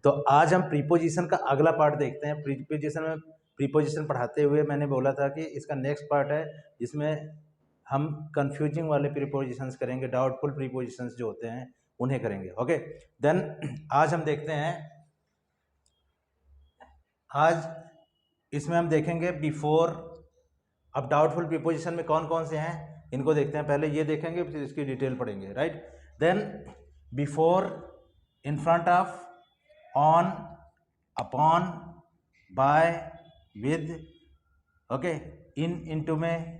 तो आज हम प्रीपोजिशन का अगला पार्ट देखते हैं। प्रीपोजिशन में प्रीपोजिशन पढ़ाते हुए मैंने बोला था कि इसका नेक्स्ट पार्ट है जिसमें हम कंफ्यूजिंग वाले प्रीपोजिशंस करेंगे, डाउटफुल प्रीपोजिशंस जो होते हैं उन्हें करेंगे। ओके, देन आज हम देखते हैं, आज इसमें हम देखेंगे बिफोर। अब डाउटफुल प्रीपोजिशन में कौन कौन से हैं इनको देखते हैं। पहले ये देखेंगे फिर इसकी डिटेल पढ़ेंगे, right. Then before, in front of, on, upon, by, with, okay, in, into में,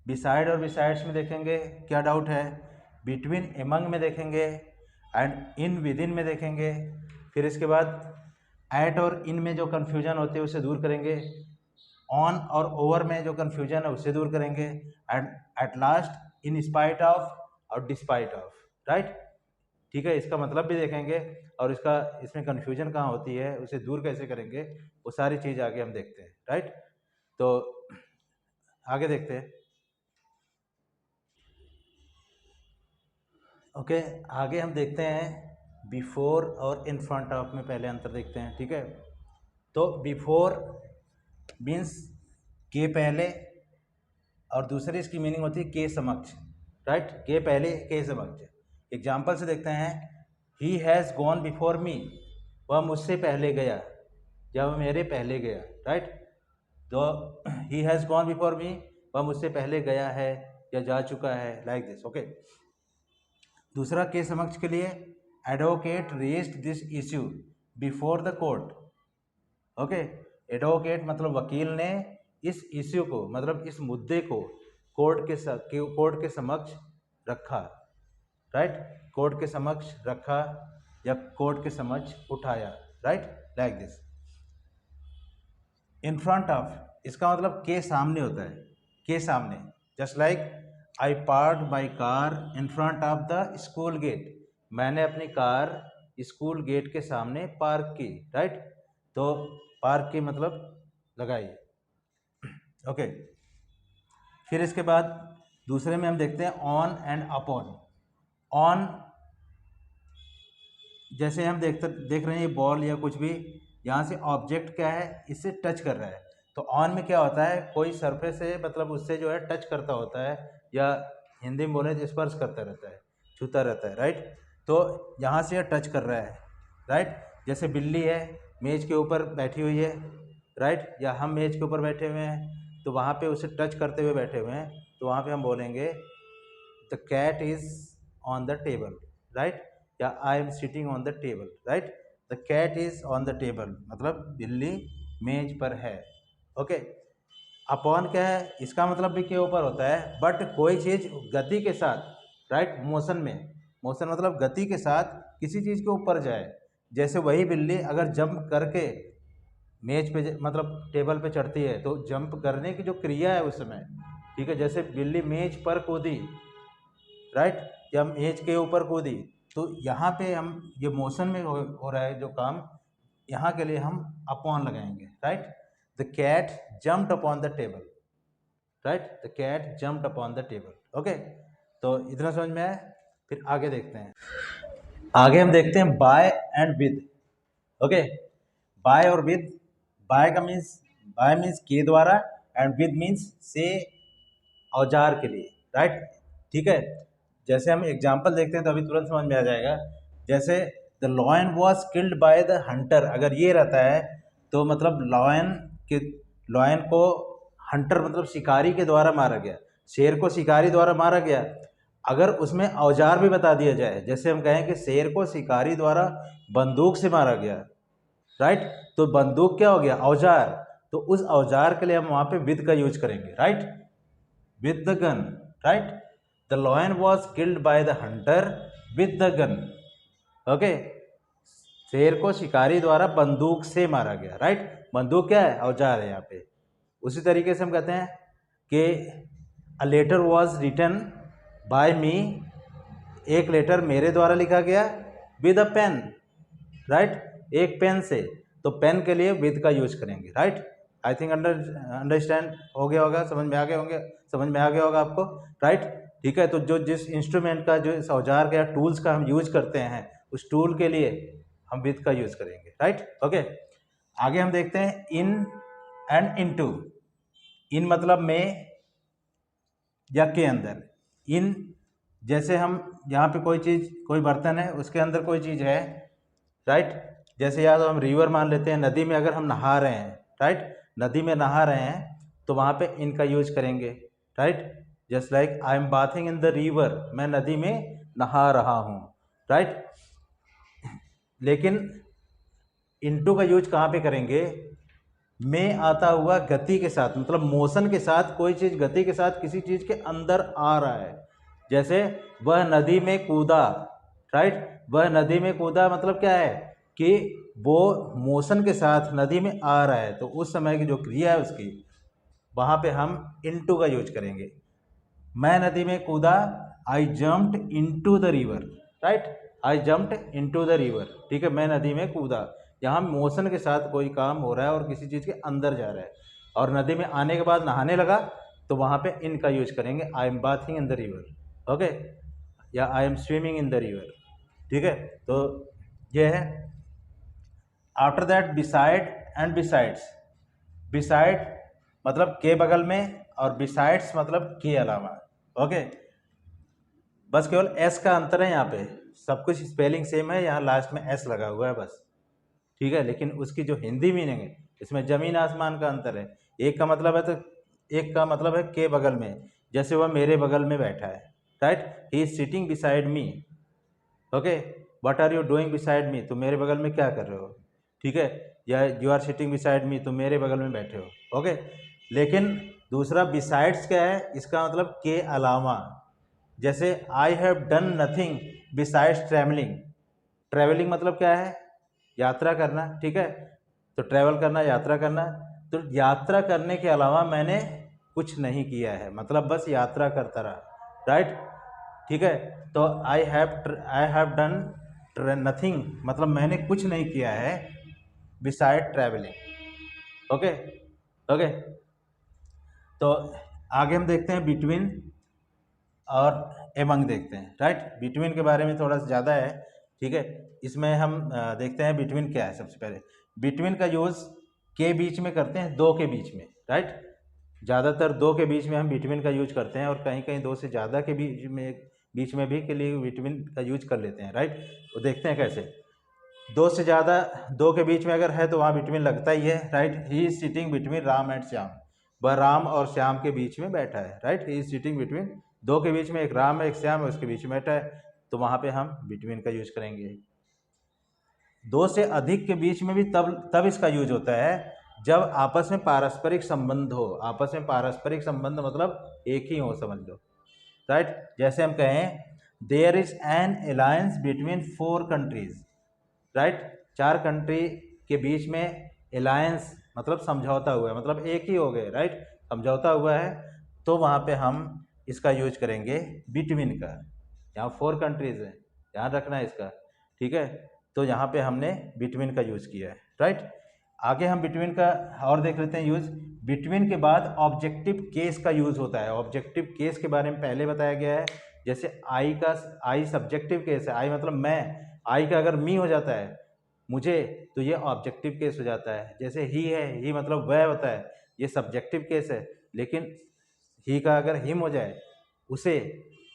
बिसाइड और बिसाइड्स में देखेंगे क्या डाउट है, बिटवीन, एमंग में देखेंगे, एंड इन, विद इन में देखेंगे। फिर इसके बाद एट और इन में जो कन्फ्यूजन होते हैं उसे दूर करेंगे, ऑन और ओवर में जो कन्फ्यूजन है उसे दूर करेंगे, and at last in spite of और डिस्पाइट ऑफ, राइट। ठीक है, इसका मतलब भी देखेंगे और इसमें कन्फ्यूजन कहाँ होती है उसे दूर कैसे करेंगे, वो सारी चीज़ आगे हम देखते हैं, राइट। तो आगे देखते हैं। ओके, आगे हम देखते हैं बिफोर और इन फ्रंट ऑफ में पहले अंतर देखते हैं, ठीक है। तो बिफोर मीन्स के पहले, और दूसरी इसकी मीनिंग होती है के समक्ष, राइट। के पहले, के समक्ष। एग्जाम्पल से देखते हैं, he has gone before me, वह मुझसे पहले गया या वह मेरे पहले गया, राइट। तो he has gone before me, वह मुझसे पहले गया है या जा चुका है, लाइक दिस, ओके। दूसरा के समक्ष के लिए, advocate raised this issue before the court, okay. Advocate मतलब वकील ने इस इश्यू को, मतलब इस मुद्दे को कोर्ट के समक्ष रखा, राइट। कोर्ट के समक्ष रखा या कोर्ट के समक्ष उठाया, right, like this. In front of, इसका मतलब के सामने होता है, के सामने। Just like I parked my car in front of the school gate, मैंने अपनी कार स्कूल गेट के सामने पार्क की, राइट। तो पार्क की मतलब लगाई, ओके। फिर इसके बाद दूसरे में हम देखते हैं ऑन एंड अपॉन। ऑन, जैसे हम देख रहे हैं ये बॉल या कुछ भी, यहाँ से ऑब्जेक्ट क्या है, इससे टच कर रहा है। तो ऑन में क्या होता है, कोई सरफेस से मतलब उससे जो है टच करता होता है, या हिंदी में बोले तो स्पर्श करता रहता है, छूता रहता है, राइट। तो यहाँ से टच कर रहा है, राइट। जैसे बिल्ली है मेज के ऊपर बैठी हुई है, राइट, या हम मेज के ऊपर बैठे हुए हैं तो वहाँ पे उसे टच करते हुए बैठे हुए हैं, तो वहाँ पे हम बोलेंगे the cat is on the table, right, या I am sitting on the table, right. The cat is on the table मतलब बिल्ली मेज पर है, ओके। अपॉन क्या है, इसका मतलब भी के ऊपर होता है, बट कोई चीज़ गति के साथ, राइट, मोशन में, मोशन मतलब गति के साथ किसी चीज़ के ऊपर जाए। जैसे वही बिल्ली अगर जंप करके मेज पे मतलब टेबल पे चढ़ती है तो जंप करने की जो क्रिया है उस समय, ठीक है, जैसे बिल्ली मेज पर कूदी, राइट, या मेज के ऊपर कूदी, तो यहाँ पे हम ये मोशन में हो रहा है जो काम, यहाँ के लिए हम अपॉन लगाएंगे, right. The cat jumped upon the table, right, the cat jumped upon the table, okay. तो इतना समझ में आया। फिर आगे देखते हैं, आगे हम देखते हैं by and with, okay. By और विद, बाय मीन्स के द्वारा, एंड विद मीन्स से, औजार के लिए, राइट, ठीक है। जैसे हम एग्जाम्पल देखते हैं तो अभी तुरंत समझ में आ जाएगा। जैसे the lion was killed by the Hunter, अगर ये रहता है तो मतलब लॉयन को हंटर मतलब शिकारी के द्वारा मारा गया, शेर को शिकारी द्वारा मारा गया। अगर उसमें औजार भी बता दिया जाए, जैसे हम कहें कि शेर को शिकारी द्वारा बंदूक से मारा गया, राइट, तो बंदूक क्या हो गया, औजार। तो उस औजार के लिए हम वहाँ पे विद का यूज करेंगे, right, with the gun, right. The lion was killed by the Hunter with the gun, okay. शेर को शिकारी द्वारा बंदूक से मारा गया, राइट। बंदूक क्या है, औजार है यहाँ पे। उसी तरीके से हम कहते हैं कि a letter was written by me, एक लेटर मेरे द्वारा लिखा गया, विद अ पेन, राइट, एक पेन से। तो पेन के लिए विद का यूज करेंगे, राइट। आई थिंक अंडरस्टैंड हो गया होगा, समझ में आ गया होगा आपको, राइट, ठीक है। तो जो जिस इंस्ट्रूमेंट का, जो इस औजार का या टूल्स का हम यूज करते हैं, उस टूल के लिए हम विद का यूज करेंगे, राइट। ओके, आगे हम देखते हैं इन एंड इनटू। इन मतलब में या के अंदर। इन जैसे हम यहाँ पे कोई चीज़, कोई बर्तन है, उसके अंदर कोई चीज़ है, राइट। जैसे या तो हम रिवर मान लेते हैं, नदी में अगर हम नहा रहे हैं, राइट, नदी में नहा रहे हैं तो वहाँ पे इन का यूज करेंगे, right. Just like I am bathing in the river, मैं नदी में नहा रहा हूँ, राइट। लेकिन इनटू का यूज कहाँ पे करेंगे? में आता हुआ गति के साथ, मतलब मोशन के साथ, कोई चीज़ गति के साथ किसी चीज़ के अंदर आ रहा है। जैसे वह नदी में कूदा, राइट, वह नदी में कूदा मतलब क्या है कि वो मोशन के साथ नदी में आ रहा है, तो उस समय की जो क्रिया है उसकी, वहाँ पे हम इनटू का यूज करेंगे। मैं नदी में कूदा, आई jumped into the river, right, I jumped into the river, ठीक है, मैं नदी में कूदा। यहाँ ओशन के साथ कोई काम हो रहा है और किसी चीज़ के अंदर जा रहा है, और नदी में आने के बाद नहाने लगा, तो वहाँ पे इन का यूज करेंगे, I am bathing in the river, okay, या I am swimming in the river, ठीक है। तो ये है। After that beside and besides. Beside मतलब के बगल में, और बिसाइड्स मतलब के अलावा, ओके। बस केवल एस का अंतर है, यहाँ पे सब कुछ स्पेलिंग सेम है, यहाँ लास्ट में एस लगा हुआ है बस, ठीक है। लेकिन उसकी जो हिंदी मीनिंग है, इसमें जमीन आसमान का अंतर है। एक का मतलब है तो एक का मतलब है के बगल में, जैसे वह मेरे बगल में बैठा है, right, he is sitting beside me, okay. What are you doing beside me, तो मेरे बगल में क्या कर रहे हो, ठीक है। या you are sitting beside me, तो मेरे बगल में बैठे हो, ओके। लेकिन दूसरा बिसाइड्स क्या है, इसका मतलब के अलावा। जैसे I have done nothing besides travelling. Travelling मतलब क्या है? यात्रा करना, ठीक है। तो ट्रैवल करना, यात्रा करना, तो यात्रा करने के अलावा मैंने कुछ नहीं किया है, मतलब बस यात्रा करता रहा, राइट, ठीक है। तो आई हैव डन नथिंग मतलब मैंने कुछ नहीं किया है बिसाइड ट्रैवलिंग, ओके, ओके। तो आगे हम देखते हैं बिटवीन और एमंग देखते हैं, राइट। बिटवीन के बारे में थोड़ा सा ज़्यादा है, ठीक है। इसमें हम देखते हैं बिटवीन क्या है। सबसे पहले बिटवीन का यूज़ के बीच में करते हैं, दो के बीच में, राइट। ज़्यादातर दो के बीच में हम बिटवीन का यूज करते हैं, और कहीं कहीं दो से ज़्यादा के बीच में भी के लिए बिटवीन का यूज कर लेते हैं, राइट। तो देखते हैं कैसे। दो से ज़्यादा, दो के बीच में अगर है तो वहाँ बिटवीन लगता ही है, right. He is sitting between Ram and Shyam, वह राम और श्याम के बीच में बैठा है, right. He is sitting between, दो के बीच में एक राम है एक श्याम है, उसके बीच में बैठा है, तो वहाँ पे हम बिटवीन का यूज करेंगे। दो से अधिक के बीच में भी तब इसका यूज होता है जब आपस में पारस्परिक संबंध हो। आपस में पारस्परिक संबंध मतलब एक ही हो, समझ लो, राइट। जैसे हम कहें there is an alliance between 4 countries, right. 4 country के बीच में अलायंस मतलब समझौता हुआ है, मतलब एक ही हो गए, राइट, समझौता हुआ है, तो वहाँ पे हम इसका यूज करेंगे बिटवीन का। यहाँ 4 कंट्रीज हैं, ध्यान रखना है इसका, ठीक है। तो यहाँ पे हमने बिटवीन का यूज किया है, राइट। आगे हम बिटवीन का और देख लेते हैं यूज। बिटवीन के बाद ऑब्जेक्टिव केस का यूज होता है। ऑब्जेक्टिव केस के बारे में पहले बताया गया है। जैसे आई सब्जेक्टिव केस है, आई मतलब मैं, आई का अगर मी हो जाता है मुझे, तो ये ऑब्जेक्टिव केस हो जाता है। जैसे ही है, ही मतलब वह होता है, ये सब्जेक्टिव केस है। लेकिन ही का अगर हिम हो जाए उसे,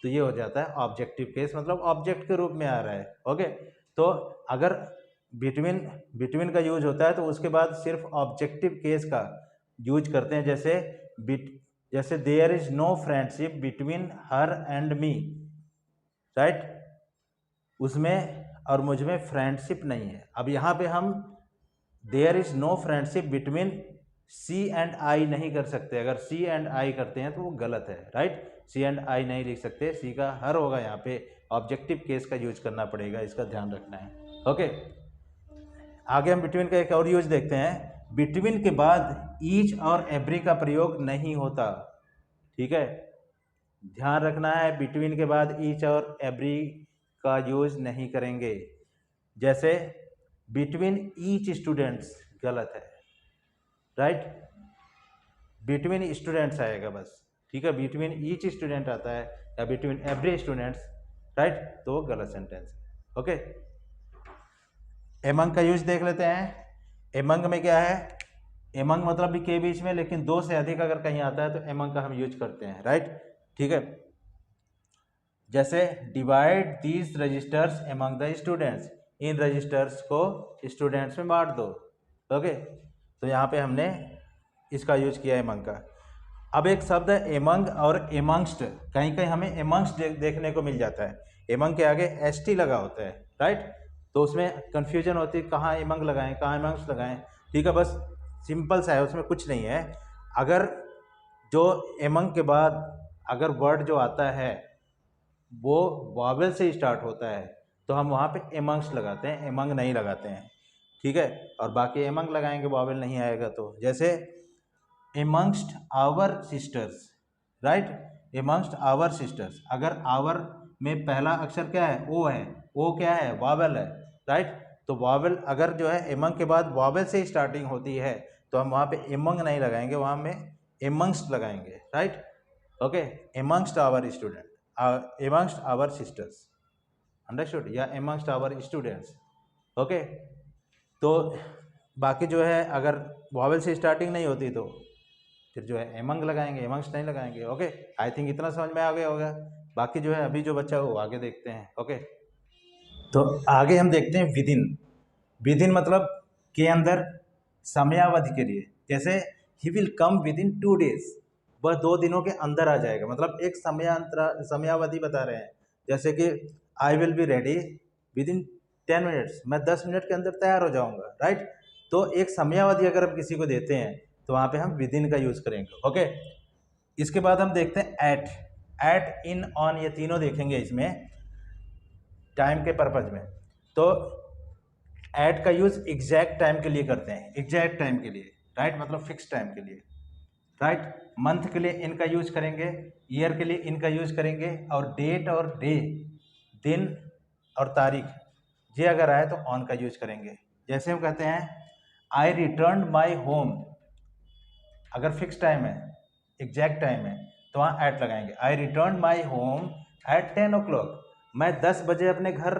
तो ये हो जाता है ऑब्जेक्टिव केस, मतलब ऑब्जेक्ट के रूप में आ रहा है, ओके। तो अगर बिटवीन का यूज होता है तो उसके बाद सिर्फ ऑब्जेक्टिव केस का यूज करते हैं। जैसे there is no friendship between her and me, right, उसमें और मुझ में फ्रेंडशिप नहीं है। अब यहाँ पे हम there is no friendship between she and I नहीं कर सकते। अगर सी एंड आई करते हैं तो वो गलत है, राइट। सी एंड आई नहीं लिख सकते, सी का हर होगा, यहाँ पे ऑब्जेक्टिव केस का यूज करना पड़ेगा, इसका ध्यान रखना है, ओके। आगे हम बिटवीन का एक और यूज देखते हैं। बिटवीन के बाद ईच और एवरी का प्रयोग नहीं होता, ठीक है, ध्यान रखना है। बिटवीन के बाद ईच और एवरी का यूज नहीं करेंगे। जैसे बिटवीन ईच स्टूडेंट्स गलत है, राइट, बिटवीन स्टूडेंट्स आएगा बस, ठीक है। बिटवीन ईच स्टूडेंट आता है, या बिटवीन एवरी स्टूडेंट्स, राइट, तो वो गलत सेंटेंस है। ओके, एमंग का यूज देख लेते हैं। एमंग में क्या है, एमंग मतलब भी के बीच में, लेकिन दो से अधिक अगर कहीं आता है तो एमंग का हम यूज करते हैं, राइट, ठीक है। जैसे divide these registers among the students, इन रजिस्टर्स को स्टूडेंट्स में बांट दो। ओके, तो यहाँ पे हमने इसका यूज किया एमंग का। अब एक शब्द है एमंग और एमंगस्ट, कहीं कहीं हमें एमंगस्ट देखने को मिल जाता है। एमंग के आगे एस लगा होता है, राइट, तो उसमें कन्फ्यूजन होती है कहाँ एमंग लगाएं कहाँ एमंगस्ट लगाएं। ठीक है, बस सिंपल सा है, उसमें कुछ नहीं है। अगर जो एमंग के बाद अगर वर्ड जो आता है वो वॉवेल से स्टार्ट होता है तो हम वहाँ पे एमंगस्ट लगाते हैं, एमंग नहीं लगाते हैं, ठीक है। और बाकी एमंग लगाएंगे वॉवेल नहीं आएगा तो, जैसे amongst our sisters, right, amongst our sisters, अगर आवर में पहला अक्षर क्या है, ओ है, ओ क्या है, वॉवेल है, राइट, तो वॉवेल अगर जो है एमंग के बाद वॉवेल से स्टार्टिंग होती है तो हम वहाँ पे एमंग नहीं लगाएंगे, वहाँ में एमंगस्ट लगाएंगे, right. Okay, amongst our student, amongst our sisters, understood, या एमंगस्ट आवर स्टूडेंट्स। ओके, तो बाकी जो है अगर वॉवेल से स्टार्टिंग नहीं होती तो फिर जो है एमंग लगाएंगे, एमंगस्ट नहीं लगाएंगे। ओके, आई थिंक इतना समझ में आ गया होगा। बाकी जो है अभी जो बच्चा वो आगे देखते हैं। ओके, तो आगे हम देखते हैं विदिन। विदिन मतलब के अंदर, समयावधि के लिए, जैसे he will come within 2 days, वह 2 दिनों के अंदर आ जाएगा, मतलब एक समयावधि बता रहे हैं। जैसे कि I will be ready within 10 minutes, मैं 10 मिनट के अंदर तैयार हो जाऊंगा, राइट। तो एक समयावधि अगर हम किसी को देते हैं तो वहाँ पे हम विदिन का यूज करेंगे। ओके, इसके बाद हम देखते हैं एट, एट, इन, ऑन, ये तीनों देखेंगे इसमें टाइम के पर्पज में। तो एट का यूज एग्जैक्ट टाइम के लिए करते हैं, एग्जैक्ट टाइम के लिए, राइट, मतलब फिक्स टाइम के लिए, राइट। मंथ के लिए इनका यूज करेंगे, ईयर के लिए इनका यूज करेंगे, और डेट और डे, दिन और तारीख, ये अगर आए तो ऑन का यूज करेंगे। जैसे हम कहते हैं आई रिटर्न माई होम, अगर फिक्स टाइम है, एग्जैक्ट टाइम है, तो वहाँ एट लगाएंगे। I return my home at 10 o'clock, मैं 10 बजे अपने घर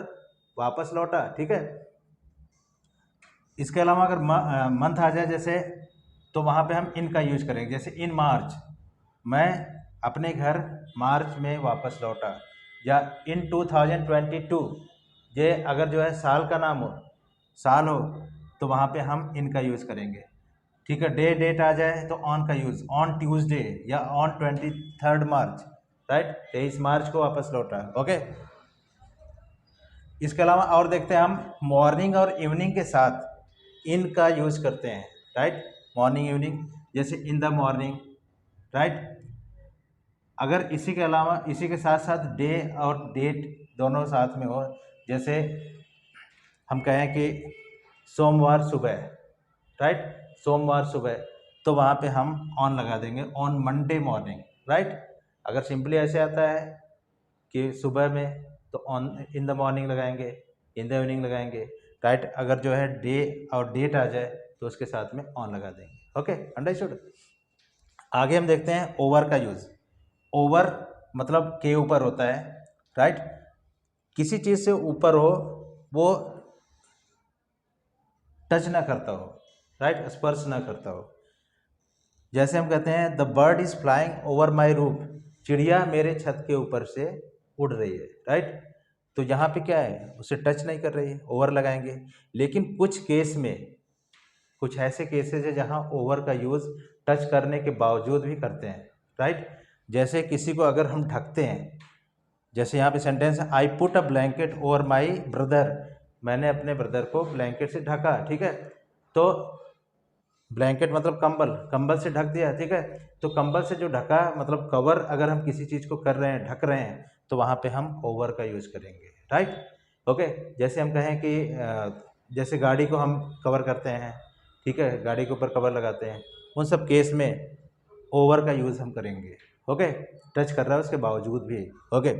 वापस लौटा, ठीक है। इसके अलावा अगर मंथ आ जाए जैसे, तो वहाँ पे हम इन का यूज करेंगे। जैसे इन मार्च, मैं अपने घर मार्च में वापस लौटा, या इन 2022, ये अगर जो है साल का नाम हो, साल हो, तो वहाँ पे हम इन का यूज़ करेंगे, ठीक है। डे, डेट आ जाए तो ऑन का यूज़, ऑन ट्यूसडे या ऑन 23 मार्च, राइट, 23 मार्च को वापस लौटा। ओके, इसके अलावा और देखते हैं हम मॉर्निंग और इवनिंग के साथ इन का यूज़ करते हैं, राइट, मॉर्निंग इवनिंग, जैसे इन द मॉर्निंग, राइट। अगर इसी के अलावा इसी के साथ साथ डे और डेट दोनों साथ में हो, जैसे हम कहें कि सोमवार सुबह, राइट, सोमवार सुबह, तो वहाँ पे हम ऑन लगा देंगे, ऑन मंडे मॉर्निंग, राइट। अगर सिंपली ऐसे आता है कि सुबह में, तो ऑन इन द मॉर्निंग लगाएंगे, इन द इवनिंग लगाएंगे, राइट। अगर जो है डे और डेट आ जाए तो उसके साथ में ऑन लगा देंगे। Okay, understood. आगे हम देखते हैं ओवर का यूज़। ओवर मतलब के ऊपर होता है, राइट, किसी चीज़ से ऊपर हो, वो टच ना करता हो, राइट, स्पर्श ना करता हो। जैसे हम कहते हैं the bird is flying over my roof, चिड़िया मेरे छत के ऊपर से उड़ रही है, राइट। तो यहाँ पे क्या है, उसे टच नहीं कर रही है, ओवर लगाएंगे। लेकिन कुछ केस में, कुछ ऐसे केसेस है जहाँ ओवर का यूज़ टच करने के बावजूद भी करते हैं, राइट। जैसे किसी को अगर हम ढकते हैं, जैसे यहाँ पे सेंटेंस है I put a blanket over my brother, मैंने अपने ब्रदर को ब्लैंकेट से ढका, ठीक है। तो ब्लैंकेट मतलब कंबल, कंबल से ढक दिया, ठीक है। तो कंबल से जो ढका मतलब कवर, अगर हम किसी चीज़ को कर रहे हैं, ढक रहे हैं, तो वहाँ पे हम ओवर का यूज़ करेंगे, राइट। ओके, जैसे हम कहें कि जैसे गाड़ी को हम कवर करते हैं, ठीक है, गाड़ी के ऊपर कवर लगाते हैं, उन सब केस में ओवर का यूज़ हम करेंगे। ओके, टच कर रहा है उसके बावजूद भी। ओके,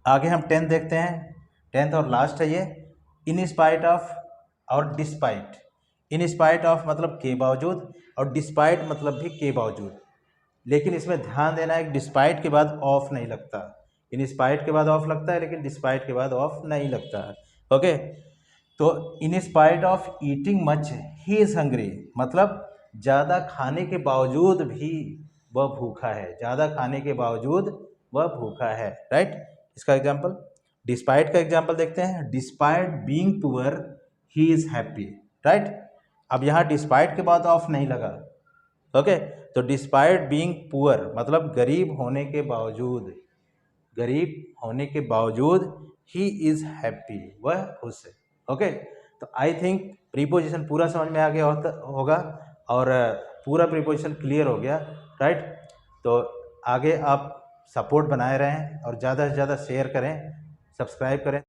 आगे हम 10 देखते हैं, 10th और लास्ट है ये, इन स्पाइट ऑफ और डिस्पाइट। इन स्पाइट ऑफ मतलब के बावजूद, और डिस्पाइट मतलब भी के बावजूद। लेकिन इसमें ध्यान देना है, डिस्पाइट के बाद ऑफ नहीं लगता। इन स्पाइट के बाद ऑफ लगता है, लेकिन डिस्पाइट के बाद ऑफ नहीं लगता है। ओके, तो in spite of eating much he is hungry, मतलब ज़्यादा खाने के बावजूद भी वह भूखा है, ज़्यादा खाने के बावजूद वह भूखा है, राइट। इसका एग्जाम्पल, डिस्पाइट का एग्जाम्पल देखते हैं। Despite being poor he is happy, right. अब यहाँ डिस्पाइट के बाद ऑफ नहीं लगा। ओके, तो डिस्पाइट बीइंग पुअर मतलब गरीब होने के बावजूद, गरीब होने के बावजूद ही इज हैप्पी, वह खुश है। ओके, तो आई थिंक प्रीपोजिशन पूरा समझ में आ गया होगा और पूरा प्रीपोजिशन क्लियर हो गया, राइट। तो आगे आप सपोर्ट बनाए रहें और ज़्यादा से ज़्यादा शेयर करें, सब्सक्राइब करें।